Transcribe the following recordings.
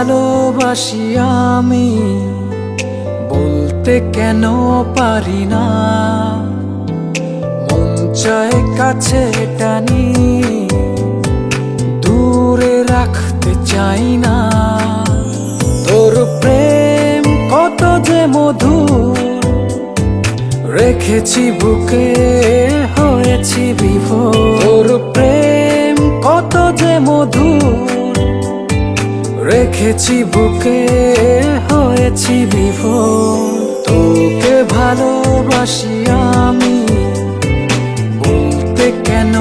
ভালোবাসি আমি বলতে কেন পারি না, মন চায় কাছে টানি দূরে রাখতে চাই না। তোর প্রেম কত যে মধুর, রেখেছি বুকে হয়েছি বিভোর। তোর প্রেম কত যে মধুর, রেখেছি বুকে হয়েছি বিভোর। তোকে ভালোবাসি আমি বলতে কেন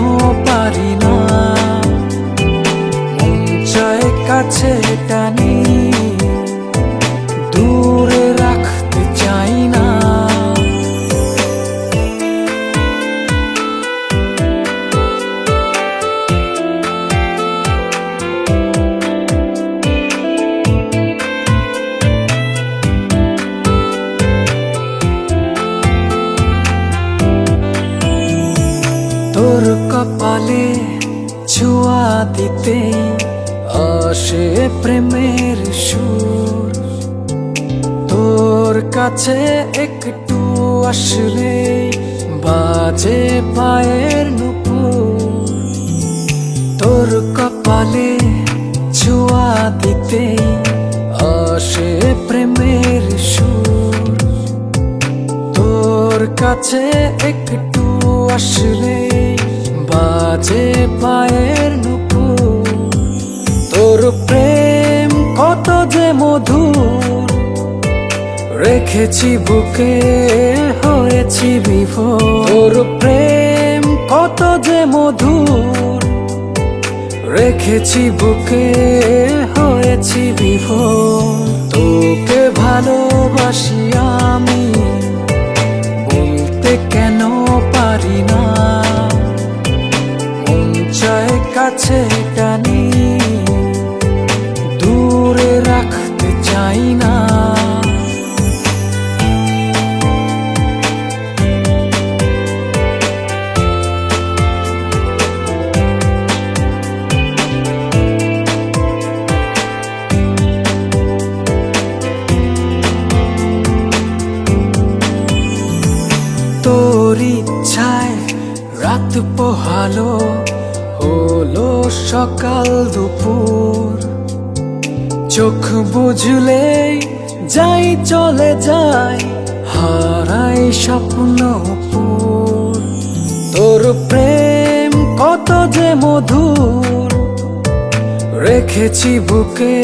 পারি না, মন চায় কাছে টানি দূরে রাখতে চাই না। তোর কপালে ছোঁয়া দিতেই আসে প্রেমের সুর, তোর কাছে একটু আসলে বাজে পায়ের নুপুর। তোর কপালে ছোঁয়া দিতেই আসে প্রেমের সুর, তোর কাছে একটু আসলে বাজে পায়ের নুপুর। তোর প্রেম কত যে মধুর, রেখেছি বুকে হয়েছি বিভোর। তোর প্রেম কত যে মধুর, রেখেছি বুকে হয়েছি বিভোর। তোকে ভালোবাসি আমি বলতে কেন পারি না, মন চায় কাছে টানি দূরে রাখতে চাই না। তোর ইচ্ছায় রাত পোহালো, হলো সকাল দুপুর। চোখ বুঝলেই যাই চলে যাই, হারাই স্বপ্নপুর। তোর প্রেম কত যে মধুর, রেখেছি বুকে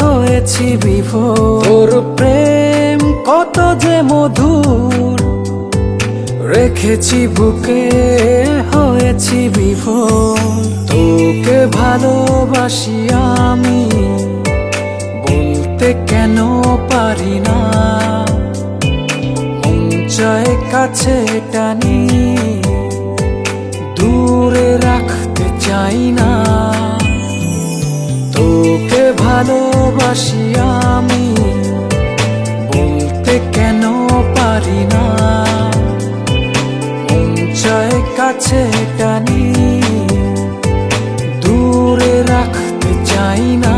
হয়েছি বিভোর। তোর প্রেম কত যে মধুর, রেখেছি বুকে হয়েছি বিভোর। তোকে ভালোবাসি আমি বলতে কেন পারি না, মন চায় কাছে টানি দূরে রাখতে চাই না। তোকে ভালোবাসি আমি বলতে কেন পারি না, চায় কাছে টানি দূরে রাখতে চাই না।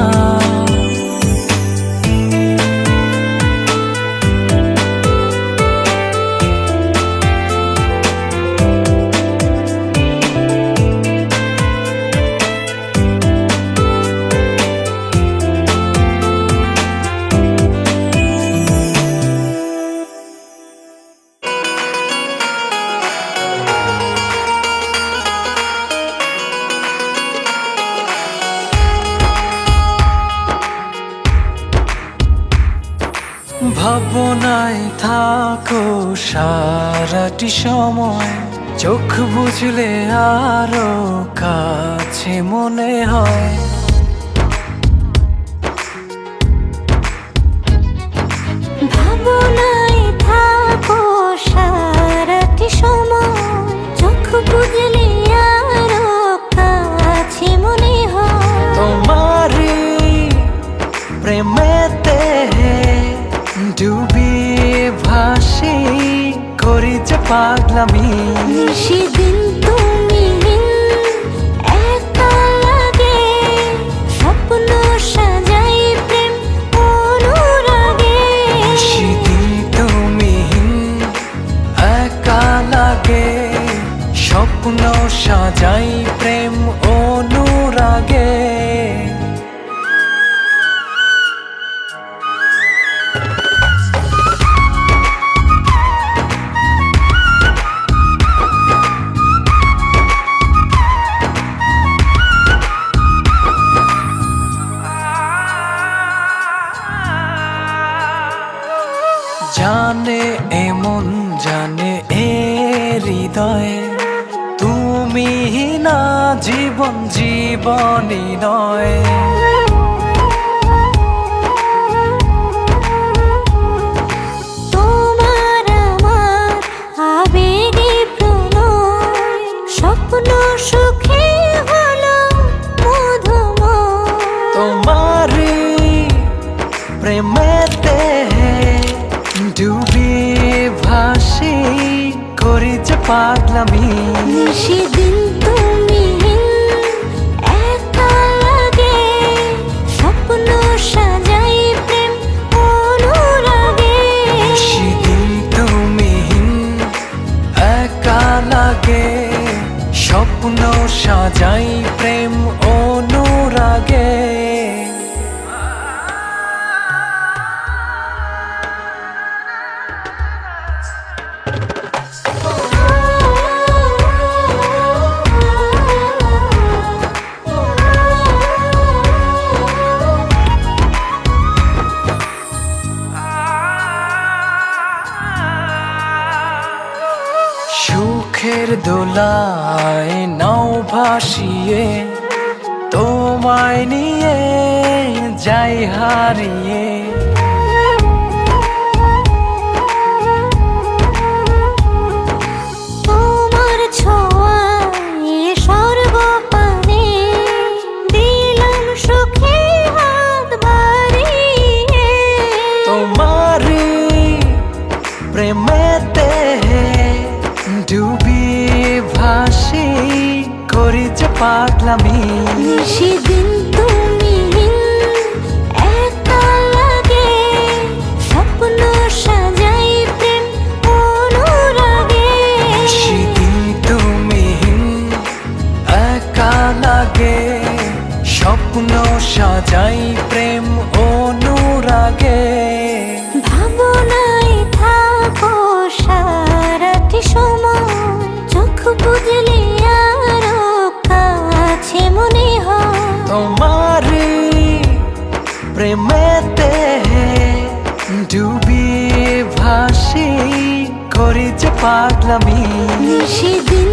ভাবনায় থাকো সারাটি সময়, চোখ বুঝলে আরো কাছে মনে হয়। ভাবনায় থাকো সারাটি সময়, চোখ বুঝলে আরো কাছে মনে হয়। তোমারি প্রেমেতে ডুবিয়ে ভাসি, করি যে পাগলামি। সেদিন তুমি একা লাগে, স্বপ্ন সাজাই জানে এমন জানে এ হৃদয়ে তুমি না জীবন জীবনই নয়। তোমার আমার আবেগে প্রণয়, স্বপ্ন সুখে হলো মধুময়। তোমারি প্রেমেতে ডুবি ভাসি করি যে পাগলামি। সেদিন তুমি একা লাগে, স্বপ্ন সাজাই প্রেম অনুরাগে। সেদিন তুমি একা লাগে, স্বপ্ন সাজাই প্রেম অনুরাগে। সুখের দোলায় নাও ভাসিয়ে তোমায় নিয়ে যাই হারিয়ে। তোমার ছোঁয়ায় সর্বপানে দিলাম সুখে হাত বাড়িয়ে। তোমারি প্রেমেতে ডুবি ভাসি করি যে পাগলামি। সেদিন তুমি একা লাগে, স্বপ্ন সাজাই প্রেম অনুরাগে। সেদিন তুমি একা লাগে, স্বপ্ন সাজাই প্রেম অনুরাগে। ভাবনায় থাকো সারাটি সময়, চোখ বুঝলে আরো কাছে মনে হয়। তোমারি প্রেমেতে ডুবি ভাসি করি যে পাগলামি। সেদিন